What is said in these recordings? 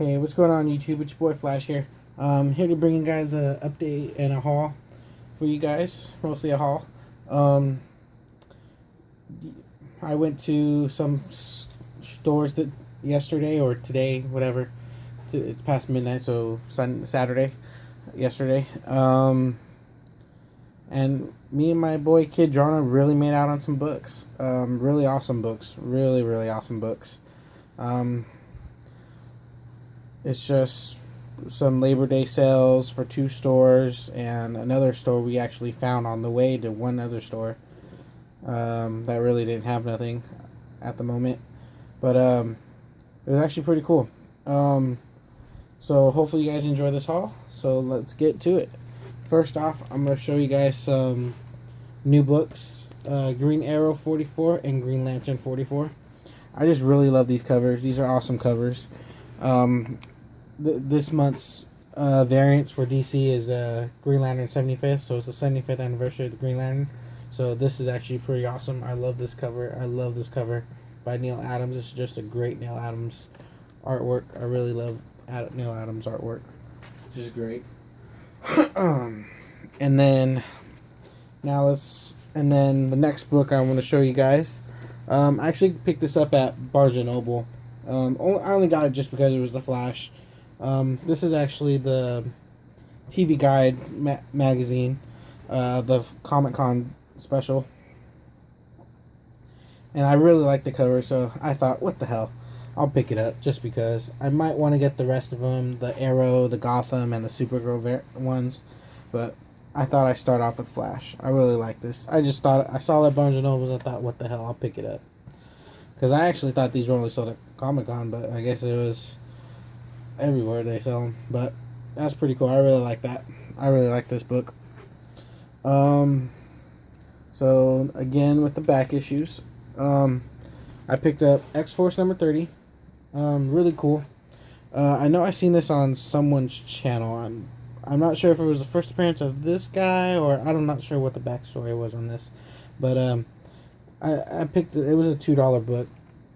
Hey, what's going on YouTube? It's your boy Flash here. Here to bring you guys a update and a haul for you guys. Mostly a haul. Um, I went to some stores that yesterday or today, whatever. It's past midnight, so Saturday, yesterday. And me and my boy Kid Drona really made out on some books. Really awesome books. Really, really awesome books. Um, It's just some Labor Day sales for two stores and another store we actually found on the way to one other store that really didn't have nothing at the moment. But it was actually pretty cool. Um, so hopefully you guys enjoy this haul. So let's get to it. First off, I'm going to show you guys some new books. Green Arrow 44 and Green Lantern 44. I just really love these covers. These are awesome covers. Um, this month's variants for DC is Green Lantern 75th, so it's the 75th anniversary of the Green Lantern. So this is actually pretty awesome. I love this cover. I love this cover by Neil Adams. It's just a great Neil Adams artwork. I really love Neil Adams artwork. It's just great. And then the next book I want to show you guys. I actually picked this up at Barnes and Noble. I only got it just because it was the Flash. This is actually the TV Guide magazine, the Comic Con special. And I really like the cover, so I thought, what the hell? I'll pick it up just because. I might want to get the rest of them, the Arrow, the Gotham, and the Supergirl ones. But I thought I'd start off with Flash. I really like this. I just thought, I saw that Barnes & Nobles, I thought, what the hell, I'll pick it up. Because I actually thought these were only sold at Comic Con, but I guess it was everywhere they sell them. But that's pretty cool. I really like that. I really like this book. So again with the back issues, I picked up X-Force number 30. Really cool. I know I seen this on someone's channel. I'm not sure if it was the first appearance of this guy or I'm not sure what the backstory was on this, but I picked it. It was a $2 book.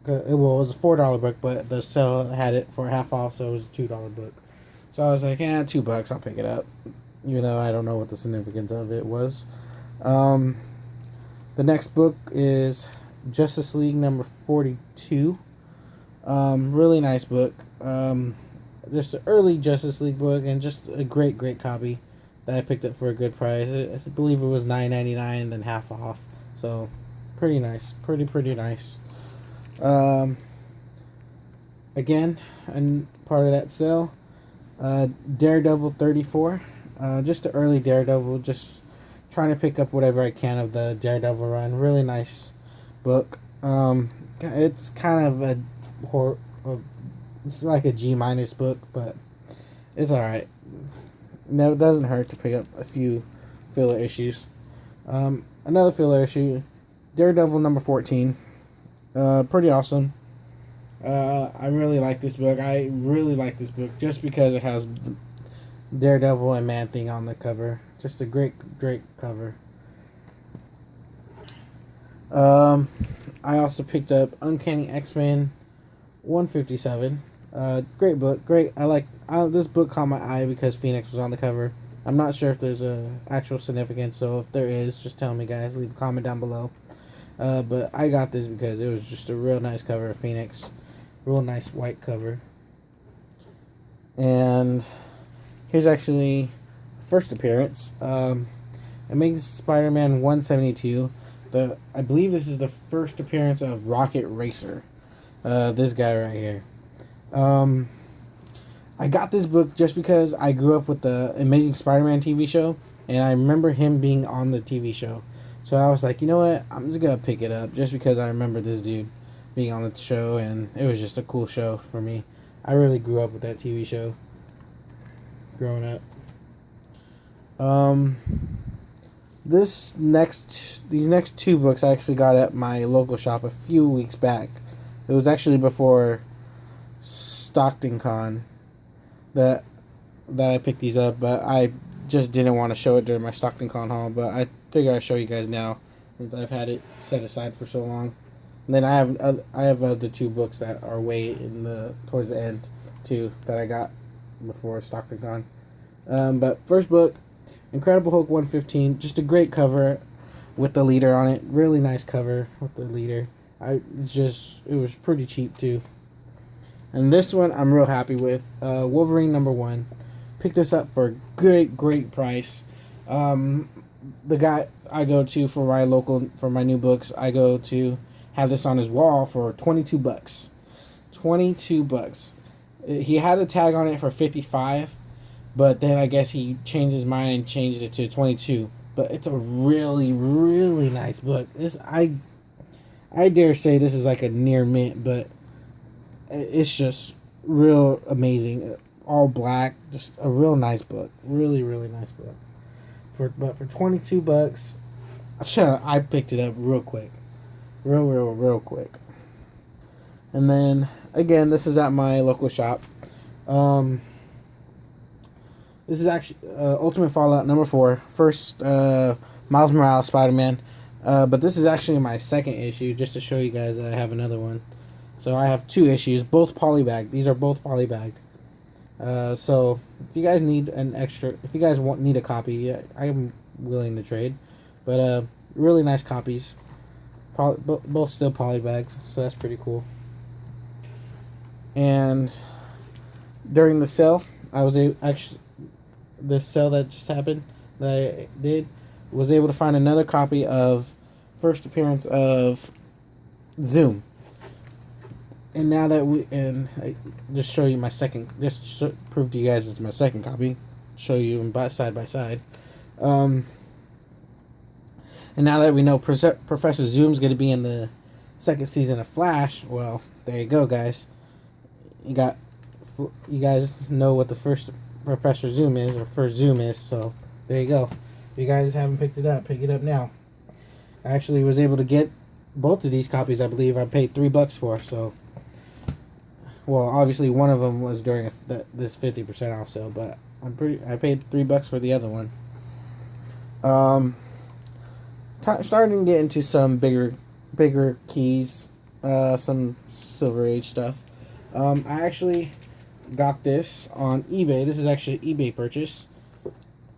It was a $4 book, but the sale had it for half off, so it was a $2 book. So I was like, $2, I'll pick it up, even though I don't know what the significance of it was. The next book is Justice League number 42. Really nice book. Just an early Justice League book and just a great copy that I picked up for a good price. I believe it was $9.99, then half off. So pretty nice, pretty nice. Again, and part of that sale, Daredevil 34. Just an early Daredevil, just trying to pick up whatever I can of the Daredevil run. Really nice book. It's kind of it's like a G- book, but it's alright. No, it doesn't hurt to pick up a few filler issues. Another filler issue, Daredevil number 14. Pretty awesome. I really like this book. I really like this book just because it has Daredevil and Man-Thing on the cover. Just a great cover. I also picked up Uncanny X-Men 157. Great book. Great. This book caught my eye because Phoenix was on the cover. I'm not sure if there's a actual significance, so if there is, just tell me, guys. Leave a comment down below. But I got this because it was just a real nice cover of Phoenix. Real nice white cover. And here's actually first appearance. Amazing Spider-Man 172. I believe this is the first appearance of Rocket Racer. This guy right here. I got this book just because I grew up with the Amazing Spider-Man TV show, and I remember him being on the TV show. So I was like, you know what? I'm just gonna pick it up just because I remember this dude being on the show, and it was just a cool show for me. I really grew up with that TV show growing up. These next two books I actually got at my local shop a few weeks back. It was actually before Stockton Con that I picked these up, but I just didn't want to show it during my Stockton Con haul. But I figure I'll show you guys now since I've had it set aside for so long. And then I have the two books that are way towards the end too that I got before stock had gone. But first book, Incredible Hulk 115, just a great cover with the leader on it. Really nice cover with the leader. It was pretty cheap too. And this one I'm real happy with. Wolverine #1. Picked this up for a great price. The guy I go to for my new books, I go to have this on his wall for $22. $22. He had a tag on it for 55, but then I guess he changed his mind and changed it to 22. But it's a really nice book. I dare say this is like a near mint, but it's just real amazing. All black, just a real nice book. Really nice book. But for $22, I picked it up real quick. Real quick. And then again, this is at my local shop. This is actually Ultimate Fallout #4. First Miles Morales Spider-Man. But this is actually my second issue, just to show you guys that I have another one. So I have 2 issues, both polybagged. These are both polybagged. So if you guys need need a copy, I am willing to trade. But really nice copies. Both still polybags, so that's pretty cool. And during the sale, the sale that just happened that I did, was able to find another copy of first appearance of Zoom. And now that I just show you my second, prove to you guys it's my second copy, show you them side by side. And now that we know Professor Zoom's going to be in the second season of Flash, well, there you go, guys. You guys know what the first Professor Zoom is, or first Zoom is, so there you go. If you guys haven't picked it up, pick it up now. I actually was able to get both of these copies, I believe. I paid $3 for, so... Well, obviously one of them was during this 50% off sale, but I paid $3 for the other one. Starting to get into some bigger keys, some Silver Age stuff. I actually got this on eBay. This is actually an eBay purchase.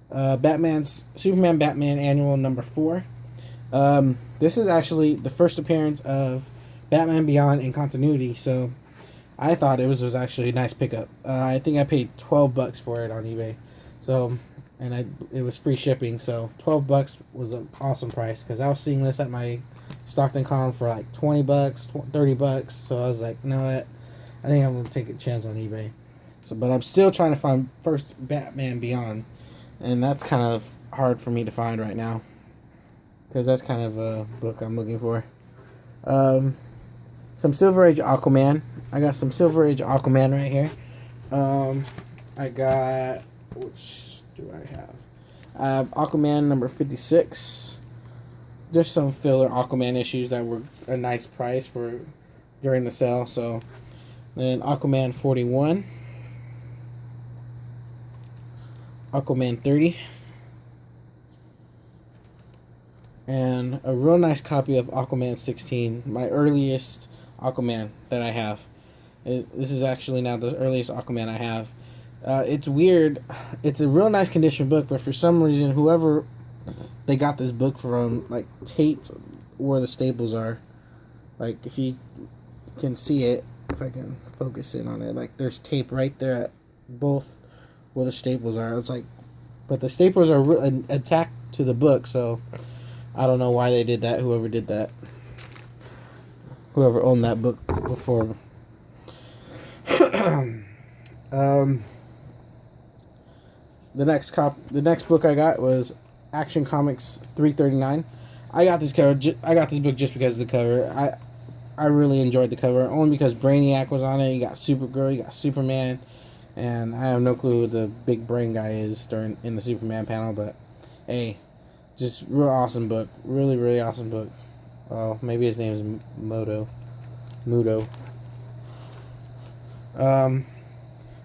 Superman Batman Annual #4. This is actually the first appearance of Batman Beyond in continuity, so I thought it was actually a nice pickup. I think I paid $12 for it on eBay. So, and it was free shipping, so $12 was an awesome price, because I was seeing this at my Stockton Con for like $20, $30. So I was like, no, I think I'm gonna take a chance on eBay. So, but I'm still trying to find first Batman Beyond, and that's kind of hard for me to find right now, because that's kind of a book I'm looking for. Some Silver Age Aquaman. I got some Silver Age Aquaman right here. I got, which do I have? I have Aquaman #56. There's some filler Aquaman issues that were a nice price for during the sale. So then Aquaman 41, Aquaman 30, and a real nice copy of Aquaman 16, my earliest Aquaman that I have. This is actually now the earliest Aquaman I have. It's weird. It's a real nice condition book, but for some reason, whoever they got this book from, like, taped where the staples are. Like, if you can see it, if I can focus in on it, like, there's tape right there at both where the staples are. It's like, but the staples are attached to the book, so I don't know why they did that. Whoever did that, whoever owned that book before. The next book I got was Action Comics 339. I got this book just because of the cover. I really enjoyed the cover, only because Brainiac was on it. You got Supergirl, you got Superman, and I have no clue who the big brain guy is in the Superman panel. But hey, just real awesome book, really awesome book. Oh, maybe his name is Mudo.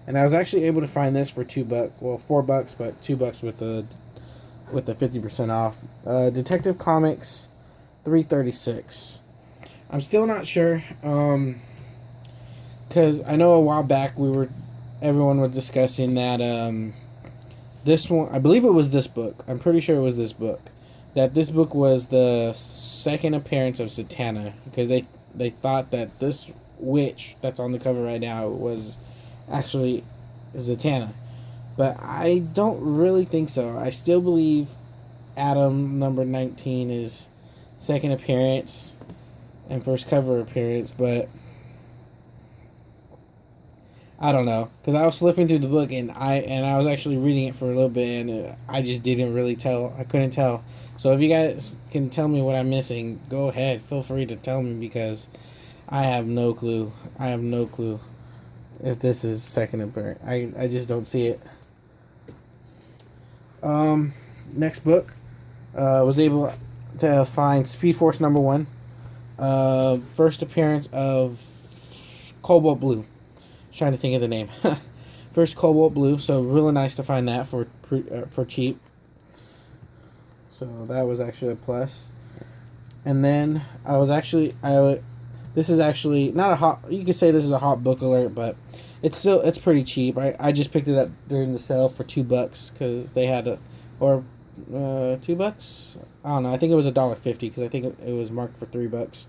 And I was actually able to find this for $2. Well, $4, but $2 with the 50% off. Detective Comics 336. I'm still not sure. Because I know a while back we were everyone was discussing that this one, I believe it was this book. I'm pretty sure it was this book. That this book was the second appearance of Zatanna, because they thought that this witch that's on the cover right now was actually Zatanna. But I don't really think so. I still believe Adam number 19 is second appearance and first cover appearance, but I don't know, because I was flipping through the book and I was actually reading it for a little bit, and I just didn't really tell. I couldn't tell. So if you guys can tell me what I'm missing, go ahead. Feel free to tell me, because I have no clue. I have no clue if this is second appearance. I just don't see it. Next book, was able to find Speed Force number 1. First appearance of Cobalt Blue. Trying to think of the name. First Cobalt Blue, so really nice to find that for cheap. So that was actually a plus. And then this is actually not a hot. You could say this is a hot book alert, but it's pretty cheap. I just picked it up during the sale for $2 because they had $2. I don't know. I think it was $1.50 because I think it was marked for $3.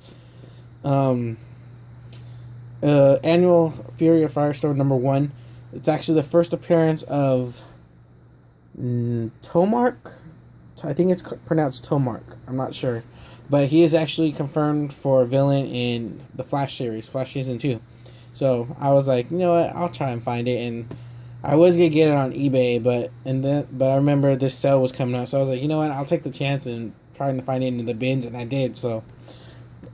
Annual Fury of Firestorm number 1. It's actually the first appearance of Tomark. I think it's pronounced Tomark. I'm not sure. But he is actually confirmed for a villain in the Flash series, Flash Season 2. So I was like, you know what, I'll try and find it. And I was going to get it on eBay, but I remember this sale was coming up. So I was like, you know what, I'll take the chance and trying to find it in the bins, and I did. So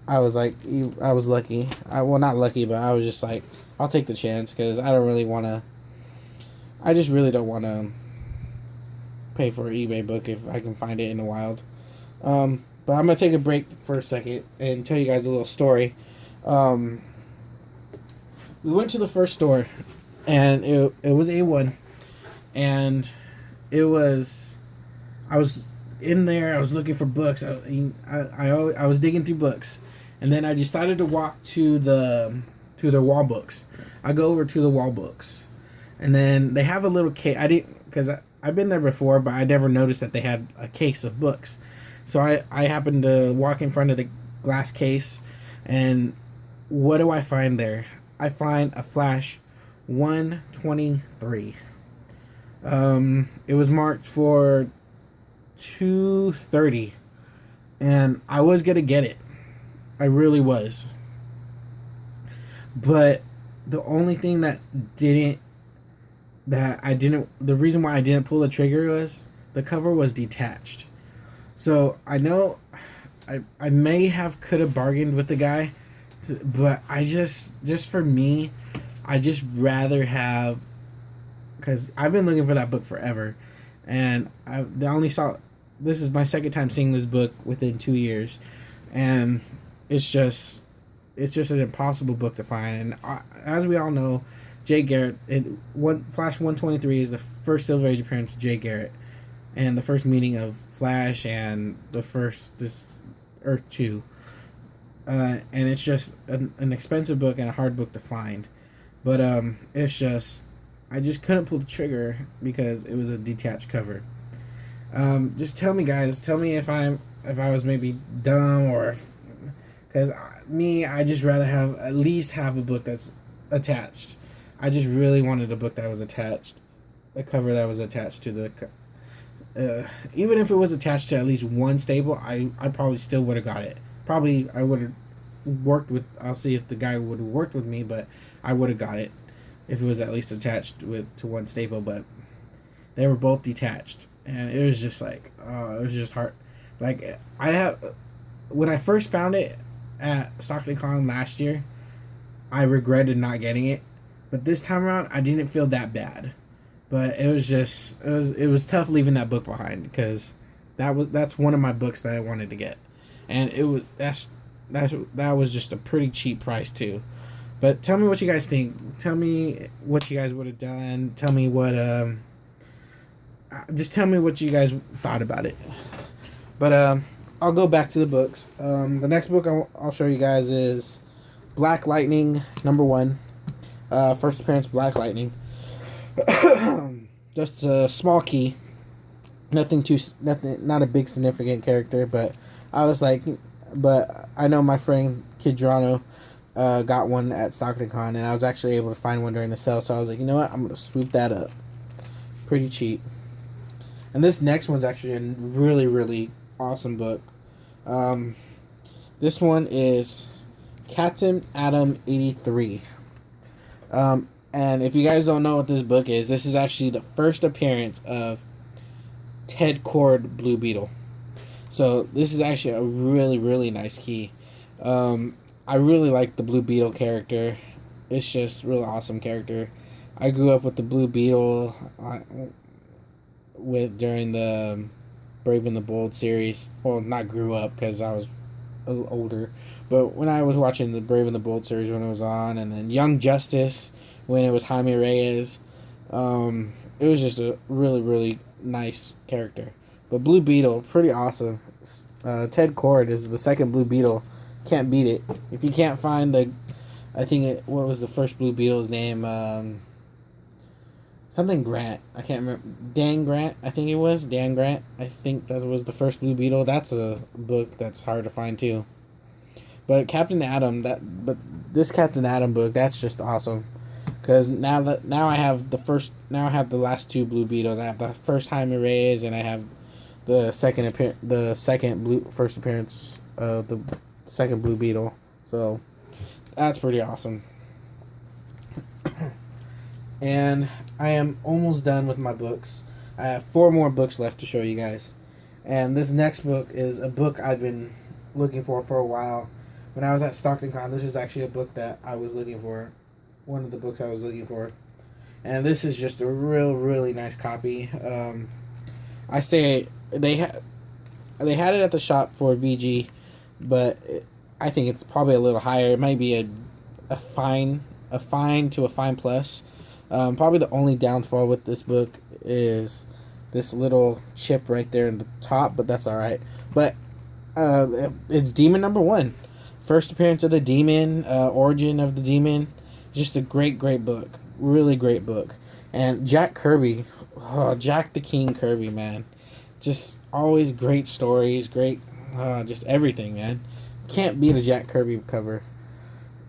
I was like, I was lucky. Well, not lucky, but I was just like, I'll take the chance, because I just really don't want to pay for an eBay book if I can find it in the wild. But I'm going to take a break for a second and tell you guys a little story. We went to the first store, and it was A1, and I was in there, I was looking for books. I was digging through books, and then I decided to walk to their wall books. I go over to the wall books, and then they have a little case. I've been there before, but I never noticed that they had a case of books. So I happened to walk in front of the glass case, and what do I find there? I find a Flash 123. It was marked for $2.30, and I was gonna get it. I really was. But the only thing the reason why I didn't pull the trigger was the cover was detached. So I know I could have bargained with the guy, but I just for me, I just rather have, because I've been looking for that book forever, and this is my second time seeing this book within 2 years, and it's just an impossible book to find. And as we all know, Jay Garrick, Flash 123 is the first Silver Age appearance of Jay Garrick, and the first meeting of Flash and this Earth 2. And it's just an expensive book and a hard book to find. But it's just, I just couldn't pull the trigger because it was a detached cover. Just tell me, guys. Tell me if I was maybe dumb, or because I just rather at least have a book that's attached. I just really wanted a book that was attached, a cover that was attached to the. Even if it was attached to at least one staple, I probably still would have got it. Probably I would have worked with. I'll see if the guy would have worked with me, but I would have got it if it was at least attached to one staple. But they were both detached, and it was just like, it was just hard. Like when I first found it at StocktonCon last year, I regretted not getting it, but this time around I didn't feel that bad. But it was tough leaving that book behind, because that's one of my books that I wanted to get, and that was just a pretty cheap price too. But tell me what you guys think. Tell me what you guys would have done. Tell me what just tell me what you guys thought about it. But I'll go back to the books. The next book I'll show you guys is Black Lightning #1. First appearance, Black Lightning. Just a small key. Nothing, not a big significant character, but I was like, but I know my friend Kid Drano got one at Stockton Con, and I was actually able to find one during the sale, so I was like, you know what, I'm gonna swoop that up. Pretty cheap. And this next one's actually a really, really awesome book. Um, this one is Captain Atom 83. And if you guys don't know what this book is, this is actually the first appearance of Ted Kord Blue Beetle. So this is actually a really, really nice key. I really like the Blue Beetle character. It's just real awesome character. I grew up with the Blue Beetle with during the Brave and the Bold series. Well, not grew up because I was a little older, but when I was watching the Brave and the Bold series when it was on, and then Young Justice when it was Jaime Reyes, it was just a really, really nice character. But Blue Beetle, pretty awesome. Ted Kord is the second Blue Beetle. Can't beat it. If you can't find what was the first Blue Beetle's name? Something Grant. I can't remember. Dan Grant, I think it was. Dan Grant. I think that was the first Blue Beetle. That's a book that's hard to find too. But this Captain Atom book, that's just awesome. Because now I have the last two Blue Beetles. I have the first Jaime Reyes, and I have the first appearance of the second Blue Beetle. So that's pretty awesome. And I am almost done with my books. I have 4 more books left to show you guys. And this next book is a book I've been looking for a while. When I was at Stockton Con, this is actually a book that I was looking for. One of the books I was looking for. And this is just a really nice copy. I say they had it at the shop for VG, but I think it's probably a little higher. It might be a fine to a fine plus. Probably the only downfall with this book is this little chip right there in the top, but that's all right. But it's Demon #1, first appearance of the Demon, origin of the Demon. Just a great book, really great book. And Jack Kirby, Jack the King Kirby, man, just always great stories, great, just everything, man. Can't beat a Jack Kirby cover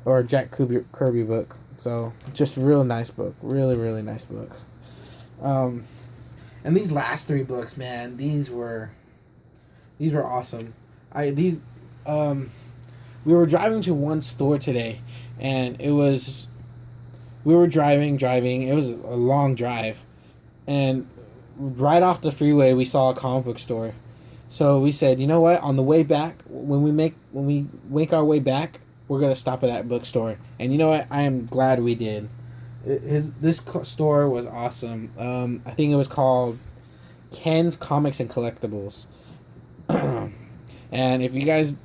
or a Jack Kirby book. So just real nice book, really nice book. And these last 3 books, man, these were awesome. We were driving to one store today, and we were driving. It was a long drive, and right off the freeway, we saw a comic book store. So we said, you know what? On the way back, when we make our way back, we're gonna stop at that bookstore. And you know what? I am glad we did. This store was awesome. I think it was called Ken's Comics and Collectibles. And if you guys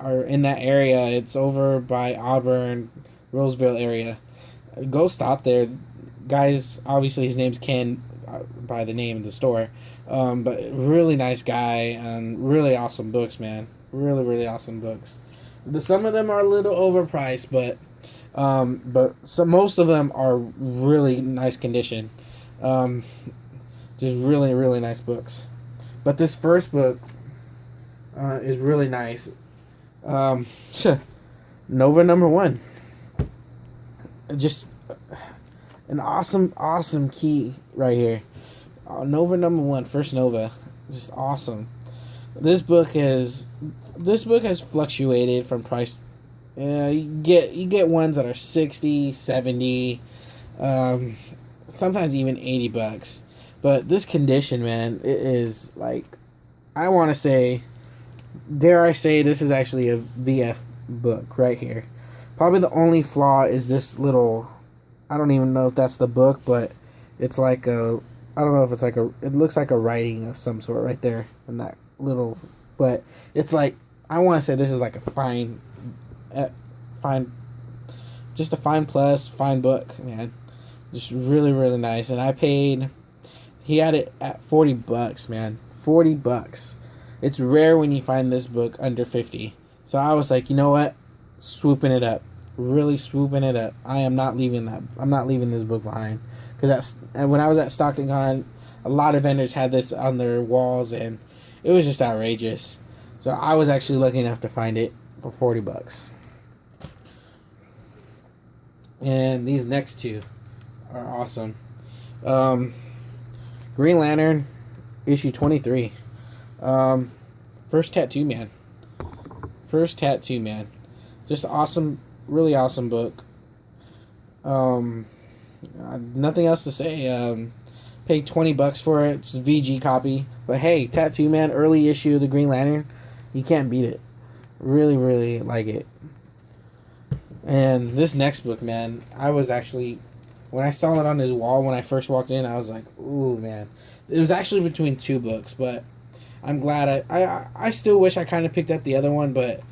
are in that area, it's over by Auburn, Roseville area. Go stop there, guys. Obviously, his name's Ken by the name of the store. But really nice guy and really awesome books, man. Really awesome books. Some of them are a little overpriced, but most of them are really nice condition. Just really nice books. But this first book is really nice. Nova #1. Just an awesome key right here. Nova #1, first Nova, just awesome. This book has fluctuated from price. You get ones that are 60, 70, sometimes even $80. But this condition, man, it is like, I want to say, dare I say, this is actually a VF book right here. Probably the only flaw is this little, I don't even know if that's the book, but it's like I don't know if it's it looks like a writing of some sort right there in that little, but it's like, I want to say this is like a fine, just a fine plus, fine book, man. Just really nice. And he had it at $40, man. $40. It's rare when you find this book under 50. So I was like, you know what? Swooping it up. really swooping it up. I am not leaving that. I'm not leaving this book behind, because when I was at Stockton Con, a lot of vendors had this on their walls, and it was just outrageous. So I was actually lucky enough to find it for $40. And these next two are awesome. Green Lantern, issue 23. First Tattoo Man. First Tattoo Man. Just awesome, really awesome book. Nothing else to say. Paid $20 for it. It's a VG copy. But hey, Tattoo Man, early issue of the Green Lantern. You can't beat it. Really, really like it. And this next book, man, I was actually, when I saw it on his wall when I first walked in, I was like, ooh, man. It was actually between two books, but I'm glad I still wish I kind of picked up the other one, but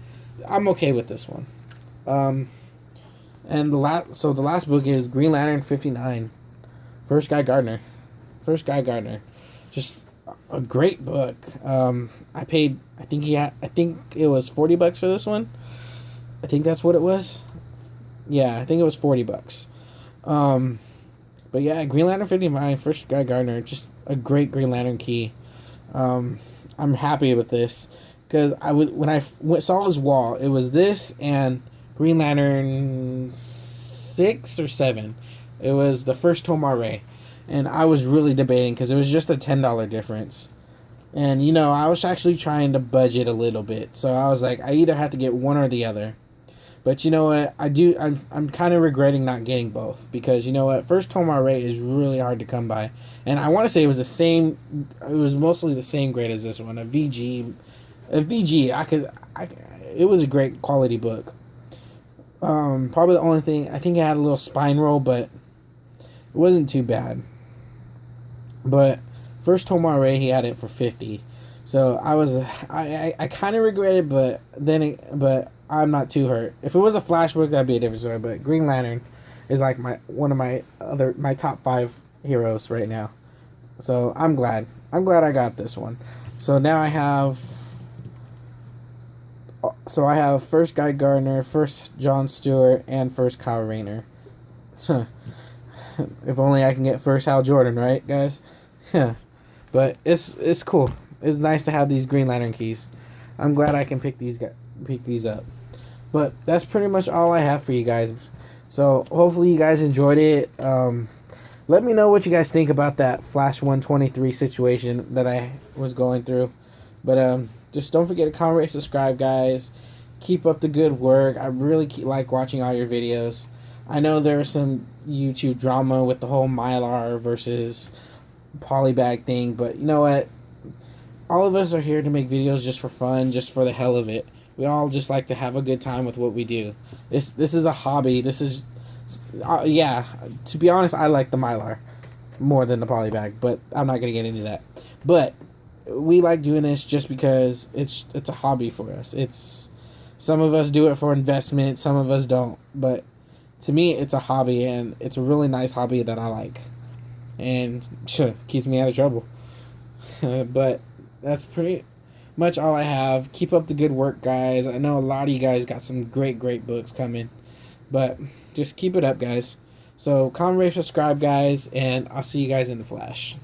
I'm okay with this one. And the last book is Green Lantern 59. First Guy Gardner. Just a great book. I think it was $40 for this one. I think that's what it was. Yeah, I think it was $40. But yeah, Green Lantern 59, First Guy Gardner, just a great Green Lantern key. I'm happy with this because when I saw his wall, it was this and Green Lantern 6 or 7. It was the first Tomar-Re, and I was really debating because it was just a $10 difference. And I was actually trying to budget a little bit, so I was like, I either have to get one or the other. But you know what? I'm kind of regretting not getting both because you know what? First Tomar-Re is really hard to come by, and I want to say it was the same. It was mostly the same grade as this one, a VG. It was a great quality book. Probably the only thing I think it had a little spine roll, but it wasn't too bad. But first Tomar-Re, he had it for $50, so I kind of regret it, but I'm not too hurt. If it was a Flash book, that'd be a different story. But Green Lantern is like one of my top 5 heroes right now. So I'm glad I got this one. So now I have First Guy Gardner, First John Stewart, and First Kyle Rayner. If only I can get First Hal Jordan, right, guys? But it's cool. It's nice to have these Green Lantern keys. I'm glad I can pick these up. But that's pretty much all I have for you guys. So hopefully you guys enjoyed it. Let me know what you guys think about that Flash 123 situation that I was going through. But just don't forget to comment, rate, subscribe, guys. Keep up the good work. I really like watching all your videos. I know there's some YouTube drama with the whole Mylar versus Polybag thing, but you know what? All of us are here to make videos just for fun, just for the hell of it. We all just like to have a good time with what we do. This is a hobby. This is, to be honest, I like the Mylar more than the Polybag, but I'm not going to get into that. But we like doing this just because it's a hobby for us. Some of us do it for investment, some of us don't. But to me, it's a hobby, and it's a really nice hobby that I like. And keeps me out of trouble. But that's pretty much all I have. Keep up the good work, guys. I know a lot of you guys got some great books coming, but just keep it up, guys. So comment, rate, subscribe, guys, and I'll see you guys in the Flash.